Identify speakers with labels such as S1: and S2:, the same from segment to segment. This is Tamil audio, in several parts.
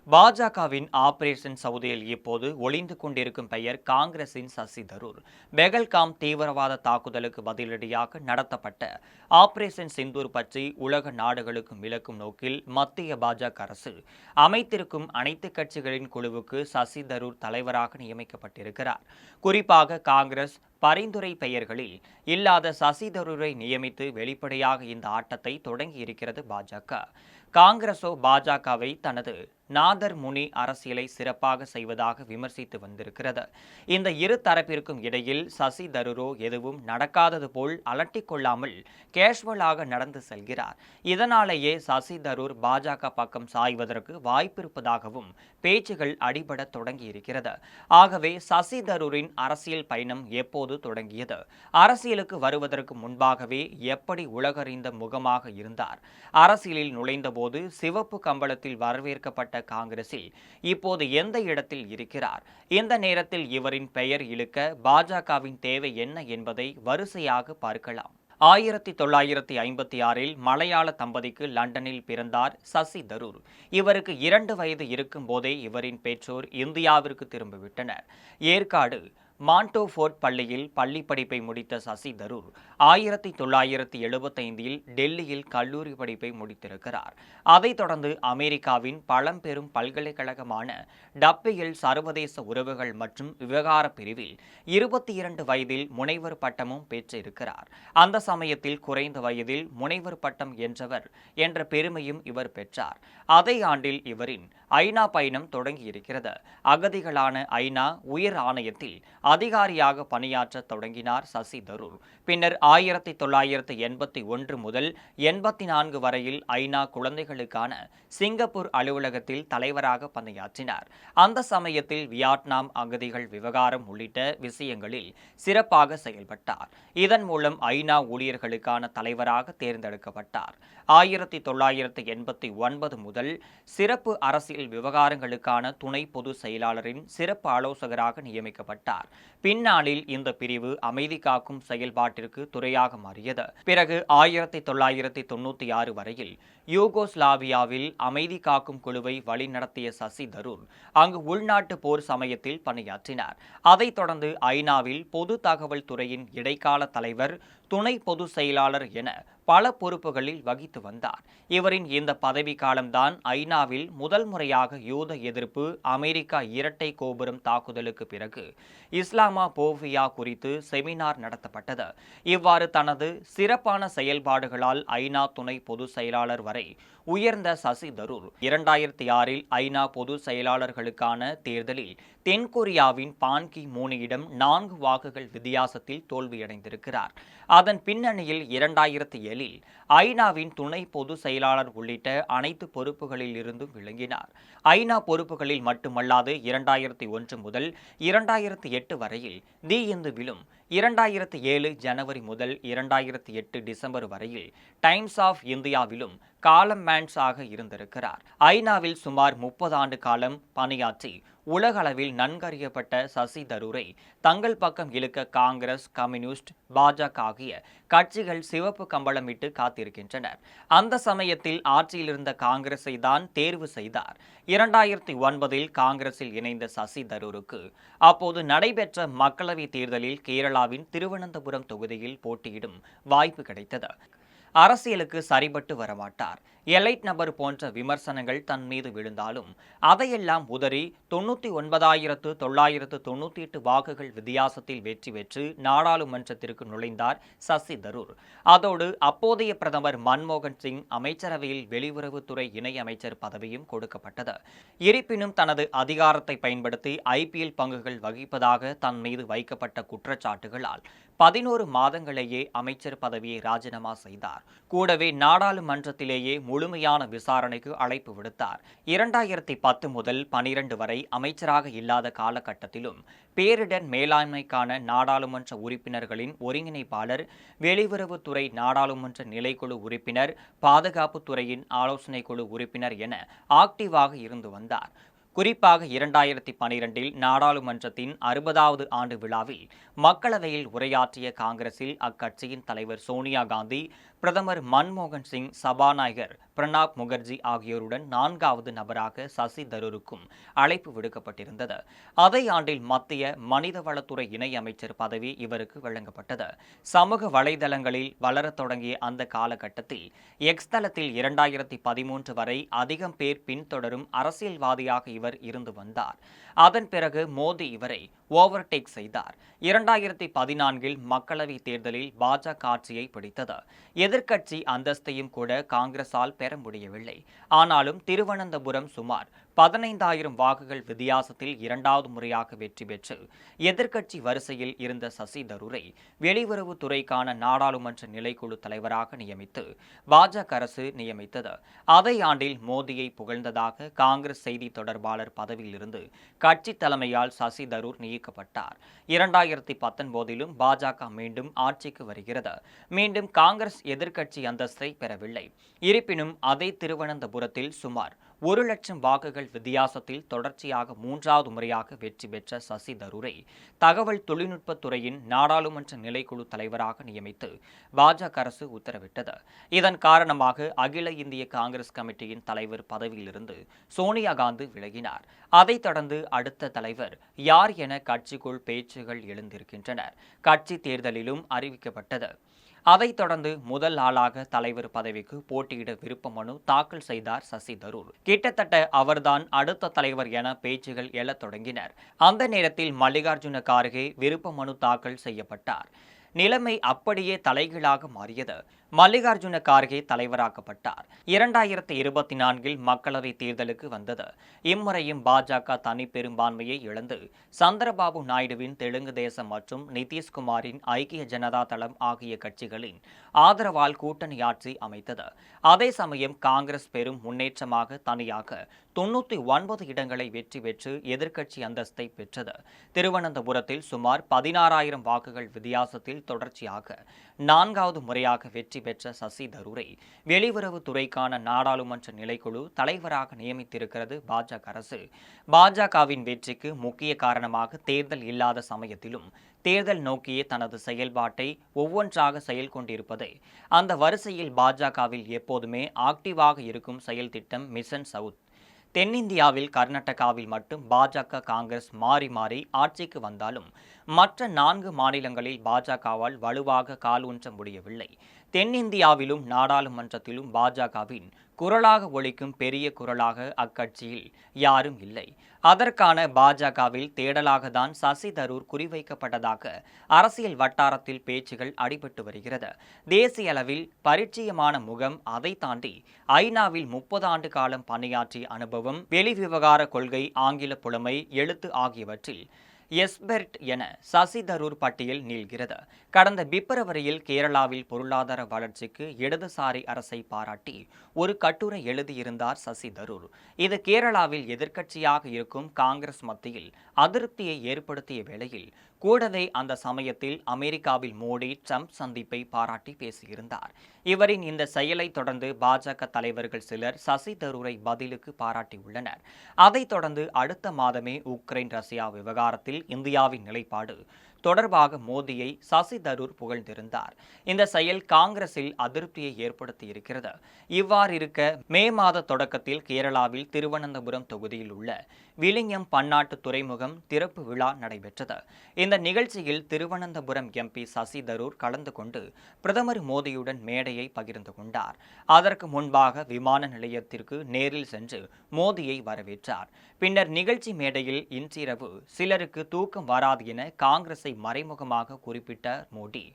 S1: பாஜகவின் ஆபரேஷன் சவுதியில் இப்போது ஒளிந்து கொண்டிருக்கும் பெயர் காங்கிரசின் சசி தரூர். பெகல்காம் தீவிரவாத தாக்குதலுக்கு பதிலடியாக நடத்தப்பட்ட ஆபரேஷன் சிந்தூர் பற்றி உலக நாடுகளுக்கு விளக்கும் நோக்கில் மத்திய பாஜக அரசு அமைத்திருக்கும் அனைத்து கட்சிகளின் குழுவுக்கு சசி தரூர் தலைவராக நியமிக்கப்பட்டிருக்கிறார். குறிப்பாக காங்கிரஸ் பரிந்துரை பெயர்களில் இல்லாத சசி தரூரை நியமித்து வெளிப்படையாக இந்த ஆட்டத்தை தொடங்கியிருக்கிறது பாஜக. காங்கிரசோ பாஜகவை தனது நாதர் முனி அரசியலை சிறப்பாக செய்வதாக விமர்சித்து வந்திருக்கிறது. இந்த இரு தரப்பிற்கும் இடையில் சசி தரூரோ எதுவும் நடக்காதது போல் அலட்டிக் கொள்ளாமல் கேஷுவலாக நடந்து செல்கிறார். இதனாலேயே சசி தரூர் பாஜக பக்கம் சாய்வதற்கு வாய்ப்பிருப்பதாகவும் பேச்சுகள் அடிபட தொடங்கியிருக்கிறது. ஆகவே சசி தரூரின் அரசியல் பயணம் எப்போது தொடங்கியது? அரசியலுக்கு வருவதற்கு முன்பாகவே எப்படி உலகறிந்த முகமாக இருந்தார்? அரசியலில் நுழைந்தபோது சிவப்பு கம்பளத்தில் வரவேற்கப்பட்ட காங்கிரஸில் இப்போது எந்த இடத்தில் இருக்கிறார்? இந்த நேரத்தில் இவரின் பெயர் இழுக்க பாஜகவின் தேவை என்ன என்பதை வரிசையாக பார்க்கலாம். 1956இல் மலையாள தம்பதிக்கு லண்டனில் பிறந்தார் சசி தரூர். இவருக்கு 2 வயது இருக்கும் போதே இவரின் பெற்றோர் இந்தியாவிற்கு திரும்பிவிட்டனர். ஏற்காடு மாண்டோஃபோர்ட் பள்ளியில் பள்ளி படிப்பை முடித்த சசி தரூர் 1975இல் டெல்லியில் கல்லூரி படிப்பை முடித்திருக்கிறார். அதைத் தொடர்ந்து அமெரிக்காவின் பழம்பெரும் பல்கலைக்கழகமான டப்பியில் சர்வதேச உறவுகள் மற்றும் விவகார பிரிவில் 22 வயதில் முனைவர் பட்டமும் பெற்றிருக்கிறார். அந்த சமயத்தில் குறைந்த வயதில் முனைவர் பட்டம் என்ற பெருமையும் இவர் பெற்றார். அதே ஆண்டில் இவரின் ஐநா பயணம் தொடங்கியிருக்கிறது. அகதிகளான ஐநா உயர் ஆணையத்தில் அதிகாரியாக பணியாற்ற தொடங்கினார் சசி தரூர். பின்னர் 1981 முதல் 84 வரையில் ஐநா குழந்தைகளுக்கான சிங்கப்பூர் அலுவலகத்தில் தலைவராக பணியாற்றினார். அந்த சமயத்தில் வியட்நாம் அகதிகள் விவகாரம் உள்ளிட்ட விஷயங்களில் சிறப்பாக செயல்பட்டார். இதன் மூலம் ஐநா ஊழியர்களுக்கான தலைவராக தேர்ந்தெடுக்கப்பட்டார். 1989 முதல் சிறப்பு அரசியல் விவகாரங்களுக்கான துணை பொதுச் செயலாளரின் சிறப்பு ஆலோசகராக நியமிக்கப்பட்டார். பின்னாளில் இந்த பிரிவு அமைதி காக்கும் செயல்பாட்டிற்கு துறையாக மாறியது. பிறகு 1996 வரையில் யூகோஸ்லாவியாவில் அமைதி காக்கும் குழுவை வழிநடத்திய சசி தரூர் அங்கு உள்நாட்டு போர் சமயத்தில் பணியாற்றினார். அதைத் தொடர்ந்து ஐநாவில் பொது தகவல் துறையின் இடைக்கால தலைவர், துணை பொதுச் செயலாளர் என பல பொறுப்புகளில் வகித்து வந்தார். இவரின் இந்த பதவி காலம்தான் ஐநாவில் முதல் முறையாக யூத எதிர்ப்பு அமெரிக்கா இரட்டை கோபுரம் தாக்குதலுக்கு பிறகு இஸ்லாமோபோபியா குறித்து செமினார் நடத்தப்பட்டது. இவ்வாறு தனது சிறப்பான செயல்பாடுகளால் ஐநா துணை பொதுச் செயலாளர் வரை உயர்ந்த சசி தரூர் 2006இல் ஐநா பொதுச் செயலாளர்களுக்கான தேர்தலில் தென்கொரியாவின் பான் கி மூனியிடம் 4 வாக்குகள் வித்தியாசத்தில் தோல்வியடைந்திருக்கிறார். அதன் பின்னணியில் 2007இல் ஐநாவின் துணை பொதுச் செயலாளர் உள்ளிட்ட அனைத்து பொறுப்புகளில் இருந்தும் விளங்கினார். ஐநா பொறுப்புகளில் மட்டுமல்லாது 2001 முதல் 2008 வரையில் தி இந்துவிலும், 2007 ஜனவரி முதல் 2008 டிசம்பர் வரையில் டைம்ஸ் ஆஃப் இந்தியாவிலும் காலம் மேன்ஸாக இருந்திருக்கிறார். ஐநாவில் சுமார் 30 ஆண்டு காலம் பணியாற்றி உலகளவில் நன்கறியப்பட்ட சசி தரூரை தங்கள் பக்கம் இழுக்க காங்கிரஸ், கம்யூனிஸ்ட், பாஜக ஆகிய கட்சிகள் சிவப்பு கம்பளமிட்டு காத்திருக்கின்றனர். அந்த சமயத்தில் ஆட்சியில் இருந்த காங்கிரஸை தான் தேர்வு செய்தார். 2009இல் காங்கிரஸில் இணைந்த சசி தரூருக்கு அப்போது நடைபெற்ற மக்களவைத் தேர்தலில் கேரளாவின் திருவனந்தபுரம் தொகுதியில் போட்டியிடும் வாய்ப்பு கிடைத்தது. அரசியலுக்கு சரிபட்டு வரமாட்டார், எலைட் நபர் போன்ற விமர்சனங்கள் தன் மீது விழுந்தாலும் அதையெல்லாம் உதறி 99,998 வாக்குகள் வித்தியாசத்தில் வெற்றி பெற்று நாடாளுமன்றத்திற்கு நுழைந்தார் சசி தரூர். அதோடு அப்போதைய பிரதமர் மன்மோகன் சிங் அமைச்சரவையில் வெளியுறவுத்துறை இணை அமைச்சர் பதவியும் கொடுக்கப்பட்டது. இருப்பினும் தனது அதிகாரத்தை பயன்படுத்தி IPL பங்குகள் வகிப்பதாக தன் மீது வைக்கப்பட்ட குற்றச்சாட்டுகளால் 11 மாதங்களேயே அமைச்சர் பதவியை ராஜினாமா செய்தார். கூடவே நாடாளுமன்றத்திலேயே முழுமையான விசாரணைக்கு அழைப்பு விடுத்தார். 2010 முதல் 12 வரை அமைச்சராக இல்லாத காலகட்டத்திலும் பேரிடர் மேலாண்மைக்கான நாடாளுமன்ற உறுப்பினர்களின் ஒருங்கிணைப்பாளர், வெளியுறவுத்துறை நாடாளுமன்ற நிலைக்குழு உறுப்பினர், பாதுகாப்புத்துறையின் ஆலோசனை குழு உறுப்பினர் என ஆக்டிவாக இருந்து வந்தார். குறிப்பாக 2012இல் நாடாளுமன்றத்தின் 60வது ஆண்டு விழாவில் மக்களவையில் உரையாற்றிய காங்கிரஸில் அக்கட்சியின் தலைவர் சோனியா காந்தி, பிரதமர் மன்மோகன் சிங், சபாநாயகர் பிரணாப் முகர்ஜி ஆகியோருடன் 4வது நபராக சசி தரூருக்கும் அழைப்பு விடுக்கப்பட்டிருந்தது. அதே ஆண்டில் மத்திய மனிதவளத்துறை இணை அமைச்சர் பதவி இவருக்கு வழங்கப்பட்டது. சமூக வலைதளங்களில் வளரத் தொடங்கிய அந்த காலகட்டத்தில் எக்ஸ் தளத்தில் 2013 வரை அதிகம் பேர் பின்தொடரும் அரசியல்வாதியாக இவர் இருந்து வந்தார். அதன் பிறகு மோடி இவரை ஓவர்டேக் செய்தார். 2014 மக்களவைத் தேர்தலில் பாஜக ஆட்சியை பிடித்தது. எதிர்க்கட்சி அந்தஸ்தையும் கூட காங்கிரசால் பெற முடியவில்லை. ஆனாலும் திருவனந்தபுரம் சுமார் 15,000 வாக்குகள் வித்தியாசத்தில் 2வது முறையாக வெற்றி பெற்று எதிர்க்கட்சி வரிசையில் இருந்த சசி தரூரை வெளியுறவுத்துறைக்கான நாடாளுமன்ற நிலைக்குழு தலைவராக நியமித்து பாஜக அரசு நியமித்தது. அதே ஆண்டில் மோடியை புகழ்ந்ததாக காங்கிரஸ் செய்தி தொடர்பாளர் பதவியிலிருந்து கட்சி தலைமையால் சசி தரூர் நீக்கப்பட்டார். 2019 பாஜக மீண்டும் ஆட்சிக்கு வருகிறது. மீண்டும் காங்கிரஸ் எதிர்க்கட்சி அந்தஸ்தை பெறவில்லை. இருப்பினும் அதே திருவனந்தபுரத்தில் சுமார் 1 லட்சம் வாக்குகள் வித்தியாசத்தில் தொடர்ச்சியாக 3வது முறையாக வெற்றி பெற்ற சசி தரூரை தகவல் தொழில்நுட்பத்துறையின் நாடாளுமன்ற நிலைக்குழு தலைவராக நியமித்து பாஜக அரசு உத்தரவிட்டது. இதன் காரணமாக அகில இந்திய காங்கிரஸ் கமிட்டியின் தலைவர் பதவியிலிருந்து சோனியா காந்தி விலகினார். அதைத் தொடர்ந்து அடுத்த தலைவர் யார் என கட்சிக்குள் பேச்சுகள் எழுந்திருக்கின்றன. கட்சி தேர்தலிலும் அறிவிக்கப்பட்டது. அதைத் தொடர்ந்து முதல் ஆளாக தலைவர் பதவிக்கு போட்டியிட விருப்ப மனு தாக்கல் செய்தார் சசி தரூர். கிட்டத்தட்ட அவர்தான் அடுத்த தலைவர் என பேச்சுகள் எழத் தொடங்கினர். அந்த நேரத்தில் மல்லிகார்ஜுன கார்கே விருப்ப மனு தாக்கல் செய்யப்பட்டார். நிலைமை அப்படியே தலைகீழாக மாறியது. மல்லிகார்ஜுன கார்கே தலைவராக்கப்பட்டார். 2024 மக்களவைத் தேர்தலுக்கு வந்தது. இம்முறையும் பாஜக தனி பெரும்பான்மையை இழந்து சந்திரபாபு நாயுடுவின் தெலுங்கு தேசம் மற்றும் நிதிஷ்குமாரின் ஐக்கிய ஜனதா தளம் ஆகிய கட்சிகளின் ஆதரவால் கூட்டணி ஆட்சி அமைத்தது. அதே சமயம் காங்கிரஸ் பெரும் முன்னேற்றமாக தனியாக 99 இடங்களை வெற்றி பெற்று எதிர்க்கட்சி அந்தஸ்தை பெற்றது. திருவனந்தபுரத்தில் சுமார் 16,000 வாக்குகள் வித்தியாசத்தில் தொடர்ச்சியாக 4வது முறையாக வெற்றி பெற்ற சசி தரூரை வெளியுறவுத்துறைக்கான நாடாளுமன்ற நிலைக்குழு தலைவராக நியமித்திருக்கிறது பாஜக அரசு. பாஜகவின் வெற்றிக்கு முக்கிய காரணமாக தேர்தல் இல்லாத சமயத்திலும் தேர்தல் நோக்கிய தனது செயல்பாட்டை ஒவ்வொன்றாக செயல் கொண்டிருப்பதே. அந்த வரிசையில் பாஜகவில் எப்போதுமே ஆக்டிவாக இருக்கும் செயல் திட்டம் மிஷன் சவுத். தென்னிந்தியாவில் கர்நாடகாவில் மட்டும் பாஜக காங்கிரஸ் மாறி மாறி ஆட்சிக்கு வந்தாலும் மற்ற 4 மாநிலங்களில் பாஜகவால் வலுவாக காலூன்ற முடியவில்லை. தென்னிந்தியாவிலும் நாடாளுமன்றத்திலும் பாஜகவின் குரலாக ஒலிக்கும் பெரிய குரலாக அக்கட்சியில் யாரும் இல்லை. அதற்கான பாஜகவில் தேடலாக தான் சசி தரூர் குறிவைக்கப்பட்டதாக அரசியல் வட்டாரத்தில் பேச்சுகள் அடிபட்டு வருகிறது. தேசிய அளவில் பரிச்சயமான முகம், அதை தாண்டி ஐநாவில் 30 ஆண்டு காலம் பணியாற்றிய அனுபவம், வெளிவிவகார கொள்கை, ஆங்கில புலமை, எழுத்து ஆகியவற்றில் எஸ்பெர்ட் என சசி தரூர் பட்டியல் நீள்கிறது. கடந்த பிப்ரவரியில் கேரளாவில் பொருளாதார வளர்ச்சிக்கு இடதுசாரி அரசை பாராட்டி ஒரு கட்டுரை எழுதியிருந்தார் சசி தரூர். இது கேரளாவில் எதிர்க்கட்சியாக இருக்கும் காங்கிரஸ் மத்தியில் அதிருப்தியை ஏற்படுத்திய வேளையில் கூடவே அந்த சமயத்தில் அமெரிக்காவில் மோடி ட்ரம்ப் சந்திப்பை பாராட்டி பேசியிருந்தார். இவரின் இந்த செயலை தொடர்ந்து பாஜக தலைவர்கள் சிலர் சசி தரூரை பதிலுக்கு பாராட்டியுள்ளனர். அதைத் தொடர்ந்து அடுத்த மாதமே உக்ரைன் ரஷ்யா விவகாரத்தில் இந்தியாவின் நிலைப்பாடு தொடர்பாக மோடியை சசி தரூர் புகழ்ந்திருந்தார். இந்த செயல் காங்கிரஸில் அதிருப்தியை ஏற்படுத்தியிருக்கிறது. இவ்வாறு இருக்க மே மாத தொடக்கத்தில் கேரளாவில் திருவனந்தபுரம் தொகுதியில் உள்ள விழிஞம் பன்னாட்டு துறைமுகம் திறப்பு விழா நடைபெற்றது. இந்த நிகழ்ச்சியில் திருவனந்தபுரம் எம்பி சசி தரூர் கலந்து கொண்டு பிரதமர் மோடியுடன் மேடையை பகிர்ந்து கொண்டார். அதற்கு முன்பாக விமான நிலையத்திற்கு நேரில் சென்று மோடியை வரவேற்றார். பின்னர் நிகழ்ச்சி மேடையில் இன்றிரவு சிலருக்கு தூக்கம் வராது என காங்கிரஸை மறைமுகமாக குறிப்பிட்டார் மோடி.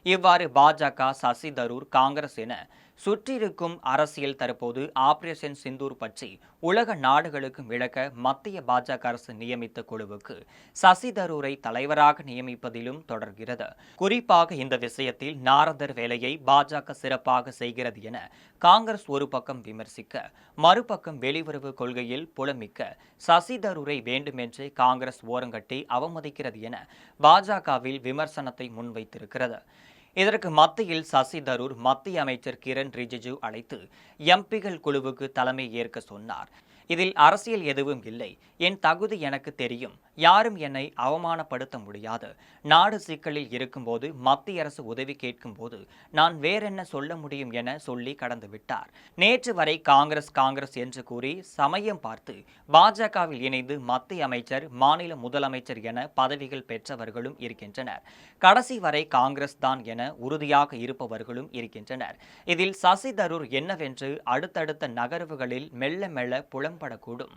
S1: இவ்வாறு பாஜக, சசி தரூர், காங்கிரஸ் என சுற்றிருக்கும் அரசியல் தற்போது ஆபரேஷன் சிந்தூர் பற்றி உலக நாடுகளுக்கு விளக்க மத்திய பாஜக அரசு நியமித்த குழுவுக்கு சசி தரூரை தலைவராக நியமிப்பதிலும் தொடர்கிறது. குறிப்பாக இந்த விஷயத்தில் நாரதர் வேலையை பாஜக சிறப்பாக செய்கிறது என காங்கிரஸ் ஒரு பக்கம் விமர்சிக்க, மறுபக்கம் வெளியுறவு கொள்கையில் புலமிக்க சசி தரூரை வேண்டுமென்றே காங்கிரஸ் ஓரங்கட்டி அவமதிக்கிறது என பாஜகவில் விமர்சனத்தை முன்வைத்திருக்கிறது. இதற்கு மத்தியில் சசி தரூர் மத்திய அமைச்சர் கிரண் ரிஜிஜு அழைத்து எம்பிகள் குழுவுக்கு தலைமை ஏற்க சொன்னார். இதில் அரசியல் எதுவும் இல்லை, என் தகுதி எனக்கு தெரியும், யாரும் என்னை அவமானப்படுத்த முடியாது. நாடு சிக்கலில் இருக்கும்போது மத்திய அரசு உதவி கேட்கும்போது நான் வேறென்ன சொல்ல முடியும் என சொல்லி கடந்து விட்டார். நேற்று வரை காங்கிரஸ் என்று கூறி சமயம் பார்த்து பாஜகவில் இணைந்து மத்திய அமைச்சர், மாநில முதலமைச்சர் என பதவிகள் பெற்றவர்களும் இருக்கின்றனர். கடைசி வரை காங்கிரஸ் தான் என உறுதியாக இருப்பவர்களும் இருக்கின்றனர். இதில் சசி தரூர் என்னவென்று அடுத்தடுத்த நகர்வுகளில் மெல்ல மெல்ல புலம்படக்கூடும்.